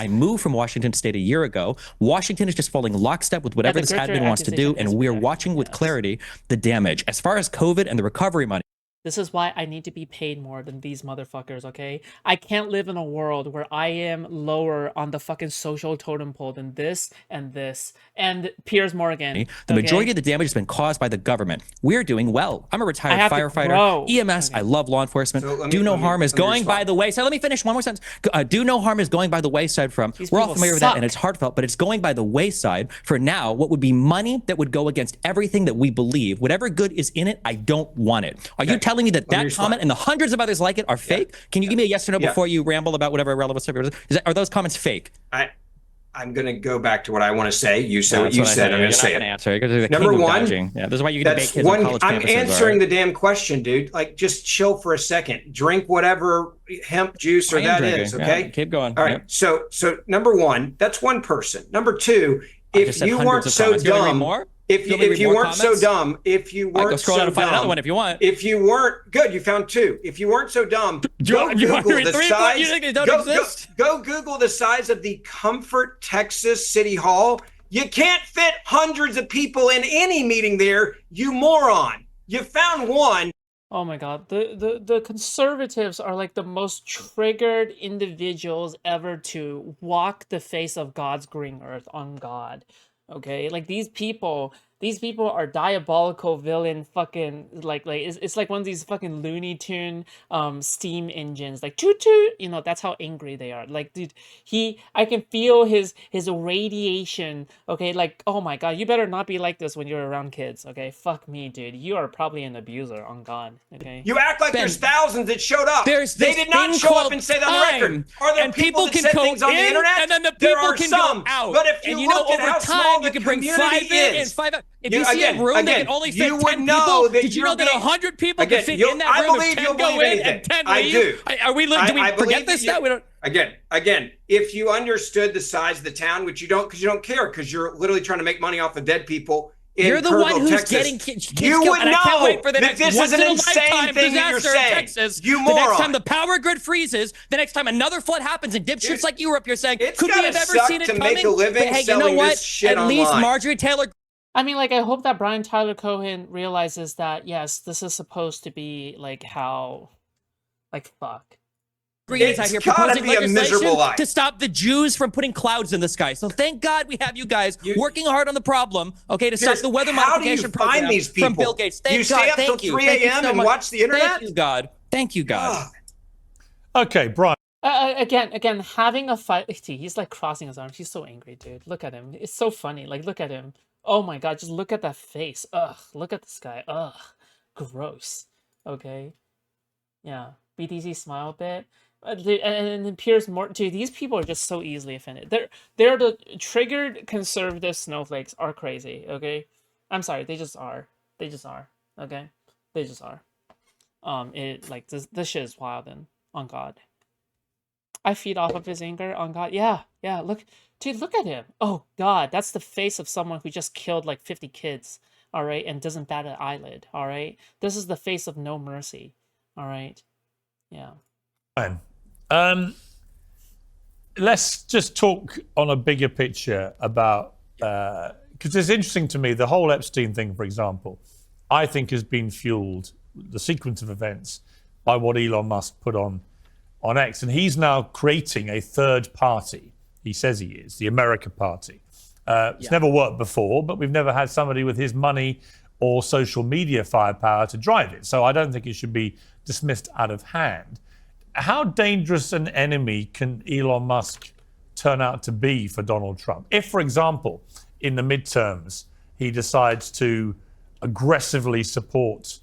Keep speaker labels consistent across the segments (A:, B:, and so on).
A: I moved from Washington State a year ago. Washington is just falling lockstep with whatever this admin wants to do, and we're watching with clarity the damage. As far as COVID and the recovery money,
B: this is why I need to be paid more than these motherfuckers, okay? I can't live in a world where I am lower on the fucking social totem pole than this and Piers Morgan.
A: The majority of the damage has been caused by the government. We're doing well. I'm a retired firefighter, EMS. I love law enforcement. So do no harm is going by the wayside. Let me finish one more sentence. Do no harm is going by the wayside from. We're all familiar with that, and it's heartfelt, but it's going by the wayside for now. What would be money that would go against everything that we believe? Whatever good is in it, I don't want it. Are you telling me that comment and the hundreds of others like it are fake? Can you give me a yes or no before you ramble about whatever irrelevant stuff is? Are those comments fake?
C: I'm going to go back to what I want to say. You said what you said. I'm going to say it.
A: Answer.
C: Number one,
A: this is why you debate kids on college campuses.
C: I'm answering the damn question, dude. Like, just chill for a second. Drink whatever hemp juice or that is. Okay,
A: keep going.
C: All right. So number one, that's one person. Number two, if you weren't so dumb. If you weren't so dumb, if you weren't so dumb,
A: another one if you want.
C: If you weren't good, you found two. If you weren't so dumb, go Google the size. Go Google the size of the Comfort, Texas City Hall. You can't fit hundreds of people in any meeting there, you moron. You found one.
B: Oh my God, the conservatives are like the most triggered individuals ever to walk the face of God's green earth on God. Okay, like these people are diabolical villain fucking like it's like one of these fucking Looney Tune steam engines, like toot toot, you know, that's how angry they are. Like, dude, I can feel his radiation. Okay, like, oh my God, you better not be like this when you're around kids. Okay, fuck me, dude, you are probably an abuser on God. Okay,
C: you act like there's thousands that showed up. They did not show up and say that on the record. Are there people that said things on the internet?
A: And then the people can go out.
C: But if you look at how small the community is,
A: if you see a room that can only fit 10 people, did you know that 100 people can fit in that room if 10 go in and 10 leave? Do we forget this stuff?
C: Again, if you understood the size of the town, which you don't because you don't care, because you're literally trying to make money off of dead people.
A: You're the one who's getting kids killed.
C: You would
A: and I can't wait
C: know
A: for the
C: that
A: next
C: this is an insane thing that you're saying.
A: Texas,
C: you
A: the
C: moron.
A: next time the power grid freezes, the next time another flood happens, and dipshits like you were up here saying,
C: it's
A: could we have ever seen it
C: to
A: coming?
C: Make a living
A: but hey, you know what? At least Marjorie Taylor.
B: I mean, like, I hope that Brian Tyler Cohen realizes that, yes, this is supposed to be, like, how, like, fuck.
A: Greens out here proposing legislation to stop the Jews from putting clouds in the sky. So thank God we have you guys working hard on the problem, okay, to stop the weather modification program from Bill Gates. Thank
C: you stay up till 3 a.m. and watch the internet?
A: Thank you, God. Thank you, God.
D: Okay, Brian.
B: Again, having a fight. He's, like, crossing his arms. He's so angry, dude. Look at him. It's so funny. Like, look at him. Oh my God, just look at that face. Ugh, look at this guy. Ugh, gross. Okay, yeah. BTC smile a bit. Dude, and then Piers Morgan. Dude, these people are just so easily offended. They're the triggered conservative snowflakes are crazy. Okay, I'm sorry, they just are. They just are. Okay, they just are. It like this shit is wild and on God. I feed off of his anger on God. Yeah. Look. Dude, look at him. Oh, God, that's the face of someone who just killed like 50 kids, all right, and doesn't bat an eyelid, all right? This is the face of no mercy, all right? Yeah.
D: Let's just talk on a bigger picture about, because it's interesting to me, the whole Epstein thing, for example, I think has been fueled, the sequence of events, by what Elon Musk put on X. And he's now creating a third party. He says he is, the America Party. It's never worked before, but we've never had somebody with his money or social media firepower to drive it. So I don't think it should be dismissed out of hand. How dangerous an enemy can Elon Musk turn out to be for Donald Trump? If, for example, in the midterms, he decides to aggressively support,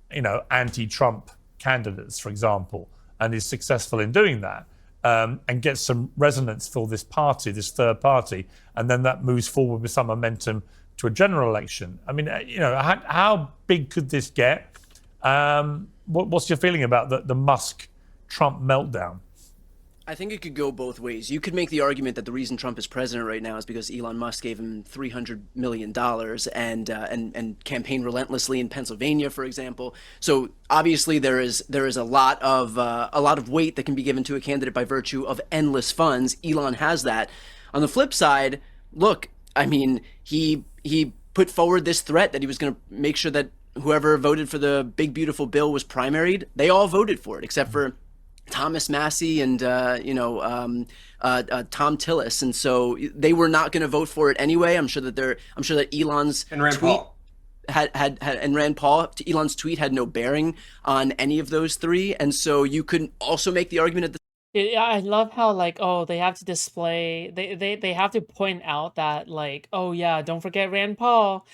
D: anti-Trump candidates, for example, and is successful in doing that, and gets some resonance for this party, this third party, and then that moves forward with some momentum to a general election. I mean, how big could this get? What's your feeling about the Musk-Trump meltdown?
E: I think it could go both ways. You could make the argument that the reason Trump is president right now is because Elon Musk gave him $300 million and campaigned relentlessly in Pennsylvania, for example. So obviously there is a lot of weight that can be given to a candidate by virtue of endless funds. Elon has that. On the flip side, look, I mean, he put forward this threat that he was going to make sure that whoever voted for the big beautiful bill was primaried. They all voted for it except for Thomas Massey and Tom Tillis, and so they were not going to vote for it anyway. I'm sure that Elon's
C: and Rand
E: tweet
C: Paul
E: had and Rand Paul, Elon's tweet had no bearing on any of those three, and so you could also make the argument at the
B: Yeah, I love how like, oh, they have to display, they have to point out that like, oh yeah, don't forget Rand Paul,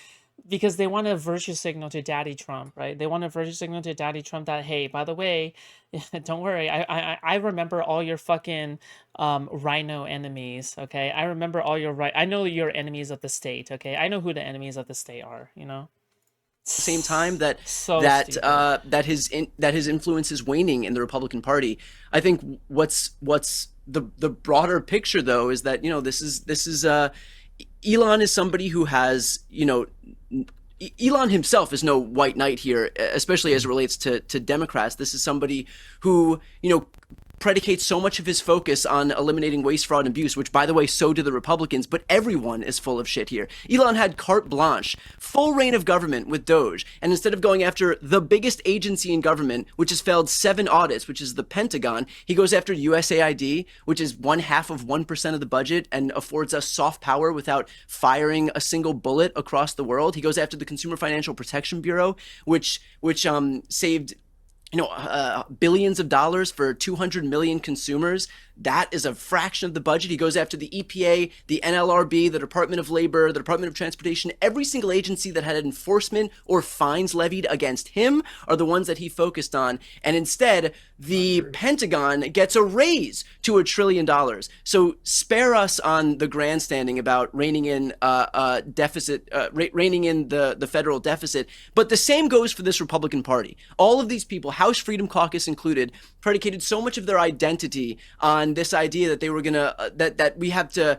B: because they want a virtue signal to Daddy Trump, right? They want a virtue signal to Daddy Trump that, hey, by the way, don't worry, I remember all your fucking rhino enemies, okay? I remember all your I know your enemies of the state, okay? I know who the enemies of the state are, you know?
E: same time that
B: So
E: that
B: stupid.
E: that his influence is waning in the Republican Party. I think what's the broader picture though is that, you know, this is Elon is somebody who has, you know, Elon himself is no white knight here, especially as it relates to Democrats. This is somebody who, you know, predicates so much of his focus on eliminating waste, fraud, and abuse, which, by the way, so do the Republicans, but everyone is full of shit here. Elon had carte blanche, full reign of government with Doge, and instead of going after the biggest agency in government, which has failed 7 audits, which is the Pentagon, he goes after USAID, which is 1/2% of the budget and affords us soft power without firing a single bullet across the world. He goes after the Consumer Financial Protection Bureau, which saved, you know, billions of dollars for 200 million consumers. That is a fraction of the budget. He goes after the EPA, the NLRB, the Department of Labor, the Department of Transportation. Every single agency that had enforcement or fines levied against him are the ones that he focused on. And instead, the Pentagon gets a raise to $1 trillion. So spare us on the grandstanding about reining in reining in the federal deficit. But the same goes for this Republican Party. All of these people, House Freedom Caucus included, predicated so much of their identity on this idea that they were gonna that we have to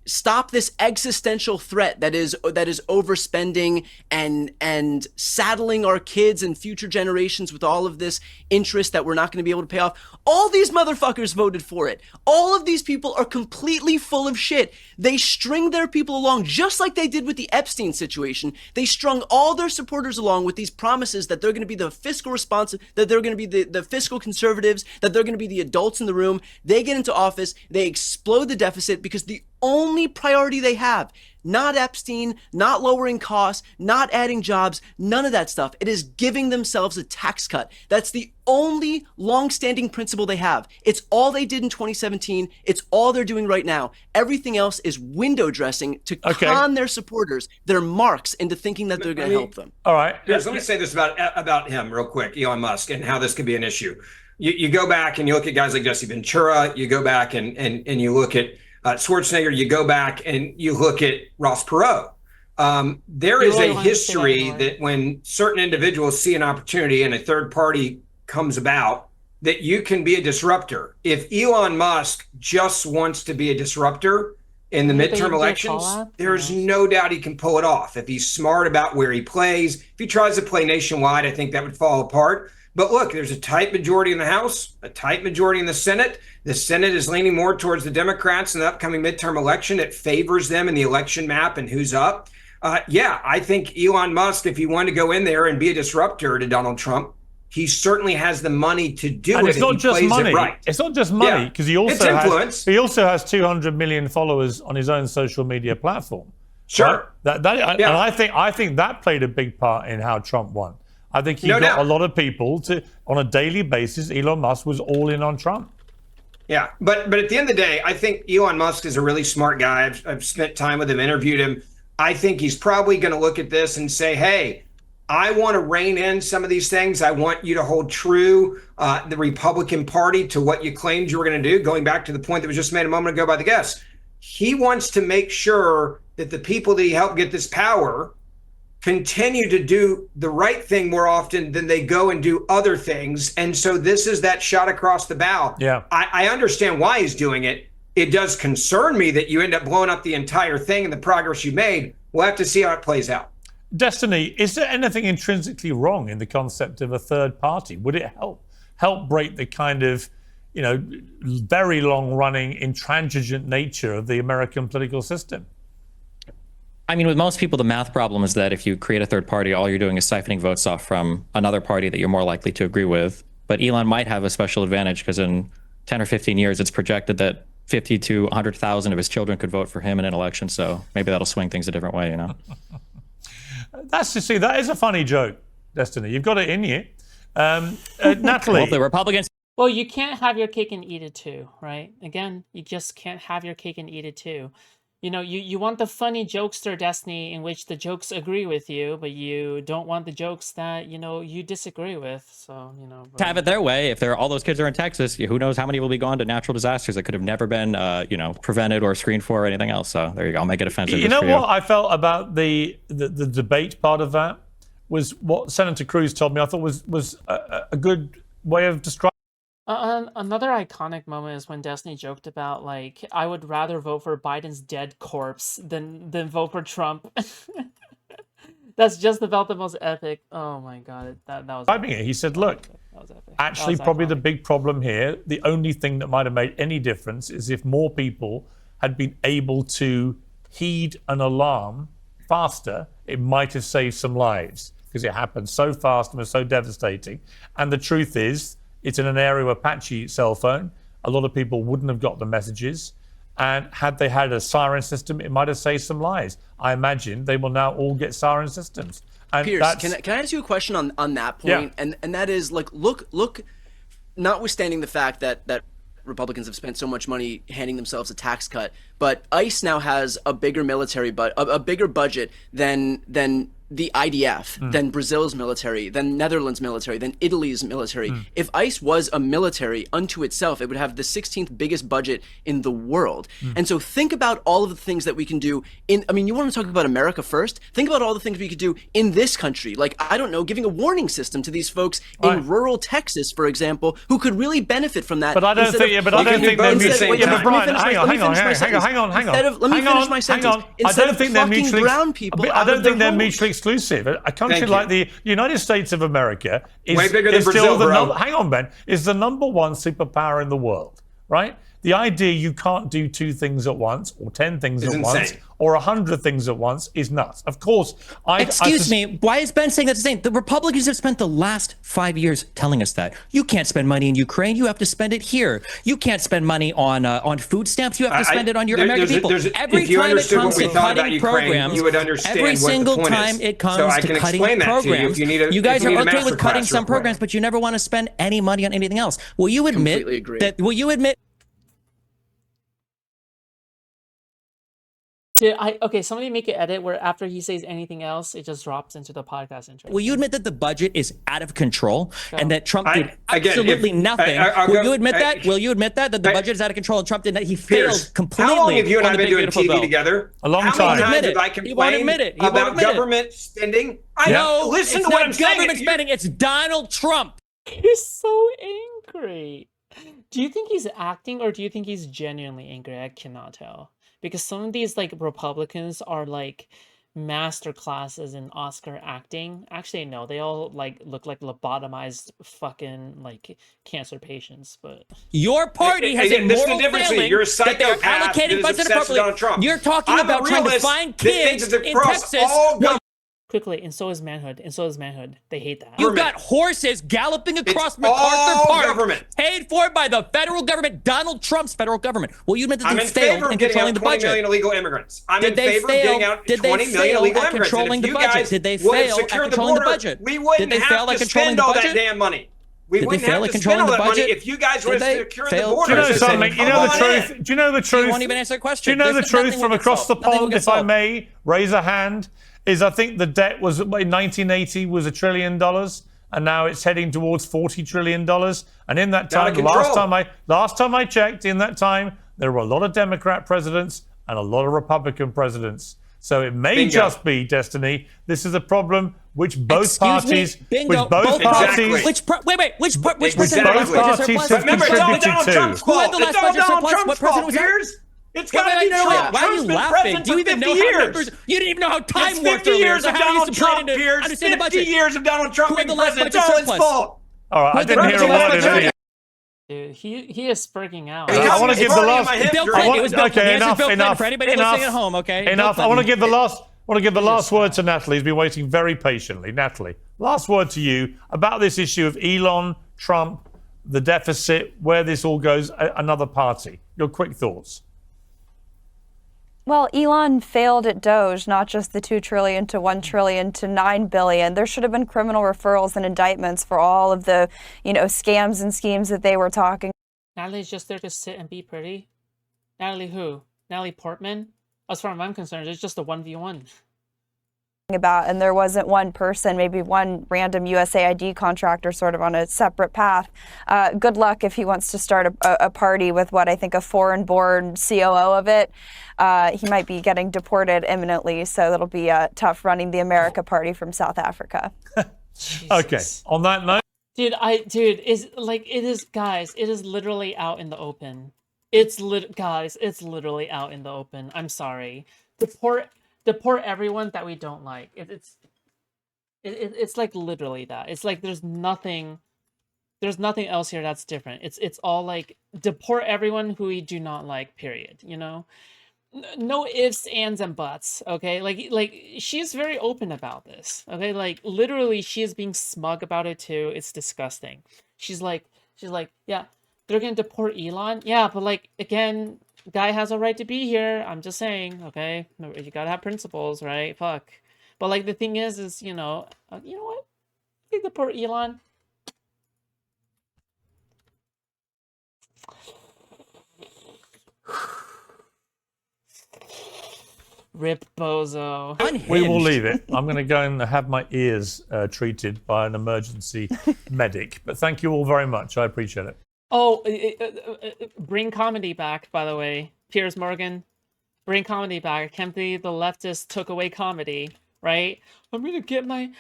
E: stop this existential threat that is overspending and saddling our kids and future generations with all of this interest that we're not going to be able to pay off. All these motherfuckers voted for it. All of these people are completely full of shit. They string their people along just like they did with the Epstein situation. They strung all their supporters along with these promises that they're going to be the fiscal responsive, that they're going to be the fiscal conservatives, that they're going to be the adults in the room. They get into office, they explode the deficit because the only priority they have, not Epstein, not lowering costs, not adding jobs, none of that stuff. It is giving themselves a tax cut. That's the only long-standing principle they have. It's all they did in 2017. It's all they're doing right now. Everything else is window dressing to con their supporters, their marks, into thinking that they're going to help them.
D: All right.
C: Let me say this about him real quick, Elon Musk, and how this could be an issue. You go back and you look at guys like Jesse Ventura. You go back and you look at Schwarzenegger, you go back and you look at Ross Perot. There is a history that when certain individuals see an opportunity and a third party comes about, that you can be a disruptor. If Elon Musk just wants to be a disruptor in the midterm elections, there's no doubt he can pull it off. If he's smart about where he plays, if he tries to play nationwide, I think that would fall apart. But look, there's a tight majority in the House, a tight majority in the Senate. The Senate is leaning more towards the Democrats in the upcoming midterm election. It favors them in the election map and who's up. Yeah, I think Elon Musk, if he wanted to go in there and be a disruptor to Donald Trump, he certainly has the money to do
D: and
C: it.
D: It's not just money.
C: Right.
D: It's not just money, because he also has 200 million followers on his own social media platform.
C: Sure.
D: Right? And I think that played a big part in how Trump won. I think he got a lot of people to, on a daily basis, Elon Musk was all in on Trump.
C: Yeah, but at the end of the day, I think Elon Musk is a really smart guy. I've spent time with him, interviewed him. I think he's probably going to look at this and say, hey, I want to rein in some of these things. I want you to hold true the Republican Party to what you claimed you were going to do, going back to the point that was just made a moment ago by the guest. He wants to make sure that the people that he helped get this power continue to do the right thing more often than they go and do other things. And so this is that shot across the bow.
D: Yeah.
C: I understand why he's doing it. It does concern me that you end up blowing up the entire thing and the progress you made. We'll have to see how it plays out.
D: Destiny, is there anything intrinsically wrong in the concept of a third party? Would it help break the kind of, very long-running, intransigent nature of the American political system?
A: I mean, with most people, the math problem is that if you create a third party, all you're doing is siphoning votes off from another party that you're more likely to agree with. But Elon might have a special advantage because in 10 or 15 years, it's projected that 50 to 100,000 of his children could vote for him in an election. So maybe that'll swing things a different way,
D: That is a funny joke, Destiny. You've got it in you. Natalie.
A: Well, the Republicans.
B: Well, you can't have your cake and eat it too, right? Again, you just can't have your cake and eat it too. You want the funny jokester, Destiny, in which the jokes agree with you, but you don't want the jokes that, you disagree with. So,
A: To have it their way, if all those kids are in Texas, who knows how many will be gone to natural disasters that could have never been, prevented or screened for or anything else. So there you go. I'll make it offensive.
D: You know what I felt about the debate part of that was what Senator Cruz told me. I thought was a good way of describing.
B: Another iconic moment is when Destiny joked about, like, I would rather vote for Biden's dead corpse than vote for Trump. That's just about the most epic. Oh my God, that was.
D: He said, "Look, actually, probably the big problem here. The only thing that might have made any difference is if more people had been able to heed an alarm faster. It might have saved some lives because it happened so fast and was so devastating. And the truth is." It's in an area with a patchy cell phone. A lot of people wouldn't have got the messages. And had they had a siren system, it might have saved some lives. I imagine they will now all get siren systems. And
E: Piers, can I ask you a question on that point?
D: Yeah.
E: And that is, like, look, notwithstanding the fact that Republicans have spent so much money handing themselves a tax cut, but ICE now has a bigger military, a bigger budget than the IDF, than Brazil's military, than Netherlands military, than Italy's military. If ICE was a military unto itself, it would have the 16th biggest budget in the world. And so think about all of the things that we can do you want to talk about America first? Think about all the things we could do in this country. Like, I don't know, giving a warning system to these folks in rural Texas, for example, who could really benefit from that.
D: But I don't think they're mutually.
E: Hang on.
D: Let me finish my sentence.
E: Instead of fucking brown people,
D: I don't think they're mutually exclusive. A country like the United States of America is
C: way bigger than Brazil, bro.
D: Hang on, Ben. Is the number one superpower in the world, right? The idea you can't do 2 things at once, or 10 things at once, or 100 things at once is nuts. Of course,
A: Excuse me, why is Ben saying that's the same? The Republicans have spent the last 5 years telling us that. You can't spend money in Ukraine, you have to spend it here. You can't spend money on food stamps, you have to spend it on your American people. Every time it comes to cutting programs, every single time it comes to cutting programs, you guys are okay with cutting some programs, but you never want to spend any money on anything else. Will you admit that? Will you admit?
B: Okay, somebody make an edit where after he says anything else, it just drops into the podcast intro.
A: Will you admit that the budget is out of control and that Trump did absolutely nothing? Will you admit that? Will you admit that the budget is out of control and Trump did that? He failed completely.
C: How long have you and I been doing TV together?
D: A long time.
C: How many times have I complained about government spending? I know. Listen to what I'm saying.
A: Government spending. It's Donald Trump.
B: He's so angry. Do you think he's acting or do you think he's genuinely angry? I cannot tell. Because some of these, like, Republicans are, like, master classes in Oscar acting. Actually, no, they all, like, look like lobotomized fucking, like, cancer patients. But
A: your party has a moral failing
C: You're a psychopath
A: that they're allocating budget appropriately. You're talking about trying to find kids in Texas.
B: Quickly, and so is manhood. They hate that.
A: You've got horses galloping across MacArthur Park, paid for by the federal government, Donald Trump's federal government. Well, you admit that they failed in controlling the budget.
C: 20 million illegal immigrants. I'm in favor of getting out 20 million illegal immigrants.
A: Controlling the budget? Did they fail at controlling the budget?
C: We wouldn't have to spend all that damn money. We wouldn't have to spend all that money if you guys would have secured the border.
D: Do you know something? You know the truth? Do you know the truth?
A: You won't even answer the question.
D: Do you know the truth from across the pond, if I may raise a hand? Is I think the debt was in 1980 was $1 trillion, and now it's heading towards $40 trillion. And in that time, last time I checked, in that time there were a lot of Democrat presidents and a lot of Republican presidents. So it may just be, Destiny, this is a problem which both parties,
A: Bingo.
D: both parties,
A: which percentage
D: both
A: surplus?
D: parties have
C: Remember, it's all
D: contributed
C: Donald
D: to.
C: Trump's
A: Who had
C: fault.
A: the last
C: It's all
A: budget
C: Donald
A: surplus?
C: Trump's
A: What president
C: fault,
A: was that?
C: Piers. It's got to be Trump.
A: Why are
C: Trump's
A: you
C: been
A: laughing?
C: president
A: Do you
C: for
A: even
C: 50
A: know how
C: years.
A: numbers? You didn't even know how time
C: It's
A: worked
C: 50
A: earlier.
C: years
A: So
C: of
A: how do you
C: Donald Trump,
A: understand
C: Piers.
A: the
C: 50
A: budget?
C: years of Donald Trump
A: Who had
C: being
A: the last
C: president.
A: budget
C: It's all his
A: surplus?
C: fault.
D: All right, I didn't hear a word of it.
B: Dude, he is spurging out.
D: I want to give the last.
A: Bill Clinton. It was Bill Clinton.
D: Enough.
A: Bill Clinton for anybody listening at home. Okay.
D: Enough. I want to give the last. Word to Natalie, who's been waiting very patiently. Natalie, last word to you about this issue of Elon, Trump, the deficit, where this all goes. Another party. Your quick thoughts.
F: Well, Elon failed at Doge, not just the $2 trillion to $1 trillion to $9 billion. There should have been criminal referrals and indictments for all of the, scams and schemes that they were talking.
B: Natalie's just there to sit and be pretty. Natalie who? Natalie Portman? As far as I'm concerned, it's just a 1v1.
F: About, and there wasn't one person, maybe one random USAID contractor sort of on a separate path. Good luck if he wants to start a party with what I think a foreign-born COO of it. He might be getting deported imminently, so it'll be tough running the America Party from South Africa.
D: Okay, on that note.
B: Dude, it is literally out in the open. It's literally out in the open. I'm sorry. Deport everyone that we don't like. It's like literally that. It's like there's nothing else here that's different. It's all like deport everyone who we do not like, period. No ifs, ands, and buts. Okay, like she's very open about this. Okay, like literally she is being smug about it too. It's disgusting. She's like, yeah, they're gonna deport Elon. Yeah, but like again, guy has a right to be here. I'm just saying, okay? You gotta have principles, right? Fuck. But like the thing is you know what? You deport Elon. Rip Bozo.
D: We will leave it. I'm going to go and have my ears treated by an emergency medic. But thank you all very much. I appreciate it.
B: Oh, bring comedy back, by the way. Piers Morgan, bring comedy back. I can't believe the leftists took away comedy, right? I'm gonna get my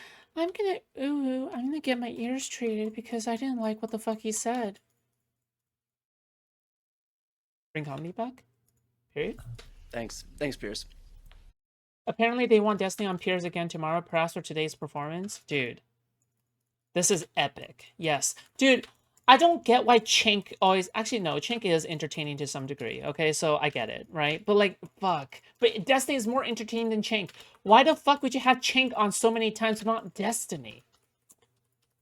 B: ears treated because I didn't like what the fuck he said. Bring comedy back? Period.
E: Thanks, Piers.
B: Apparently they want Destiny on Piers again tomorrow, perhaps for today's performance. Dude, this is epic. Yes. Dude, I don't get why Chink always... Actually, no, Chink is entertaining to some degree, okay? So I get it, right? But like, fuck. But Destiny is more entertaining than Chink. Why the fuck would you have Chink on so many times but not Destiny?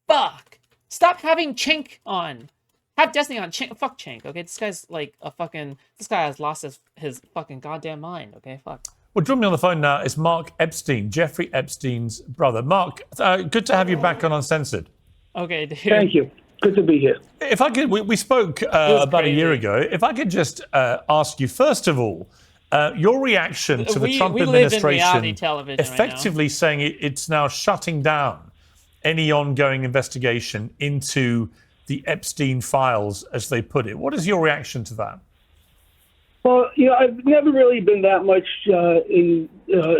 B: Fuck. Stop having Chink on. Have Destiny on. Fuck Chink, okay? This guy's like a fucking... This guy has lost his fucking goddamn mind, okay? Fuck.
D: Well, joining me on the phone now is Mark Epstein, Jeffrey Epstein's brother. Mark, good to have you back on Uncensored.
B: Okay, dude.
G: Thank you. Good to be here.
D: If I could, we spoke about a year ago. If I could just ask you, first of all, your reaction to the Trump administration effectively saying it's now shutting down any ongoing investigation into the Epstein files, as they put it. What is your reaction to that?
G: Well, I've never really been that much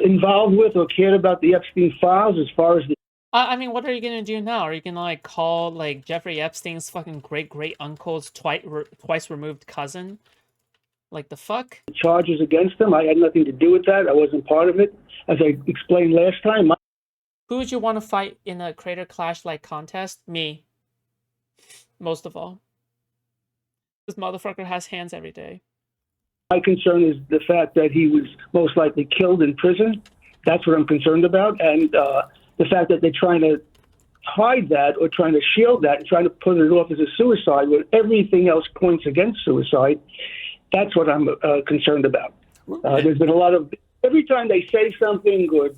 G: involved with or cared about the Epstein files as far as the...
B: I mean, what are you going to do now? Are you going to, like, call, like, Jeffrey Epstein's fucking great-great-uncle's twice removed cousin? Like, the fuck?
G: Charges against him. I had nothing to do with that. I wasn't part of it. As I explained last time...
B: Who would you want to fight in a Creator Clash-like contest? Me. Most of all. This motherfucker has hands every day.
G: My concern is the fact that he was most likely killed in prison. That's what I'm concerned about. And the fact that they're trying to hide that or trying to shield that and trying to put it off as a suicide when everything else points against suicide, that's what I'm concerned about. There's been a lot of... Every time they say something or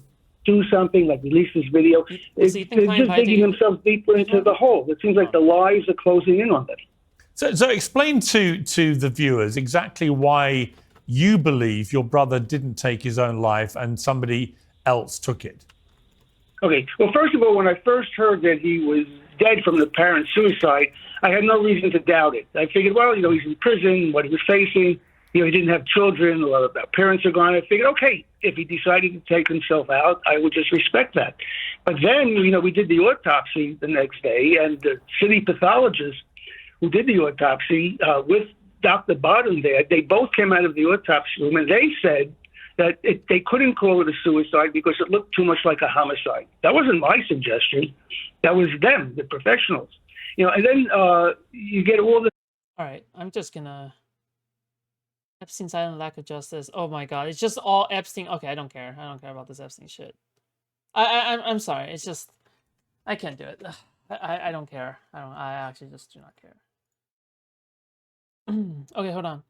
G: do something, like release this video, they're just digging themselves deeper into the hole. It seems like the lies are closing in on them.
D: So explain to the viewers exactly why you believe your brother didn't take his own life and somebody else took it.
G: Okay. Well, first of all, when I first heard that he was dead from an apparent suicide, I had no reason to doubt it. I figured, well, he's in prison, what he was facing, he didn't have children or parents are gone. I figured, okay, if he decided to take himself out, I would just respect that. But then, we did the autopsy the next day, and the city pathologist who did the autopsy with Dr. Bottom there, they both came out of the autopsy room, and they said that they couldn't call it a suicide because it looked too much like a homicide. That wasn't my suggestion. That was them, the professionals. And then you get all the...
B: All right, I'm just gonna... Epstein's silent lack of justice. Oh my god, it's just all Epstein. Okay, I don't care. I don't care about this Epstein shit. I'm sorry. It's just... I can't do it. I don't care. I actually just do not care. Okay, hold on.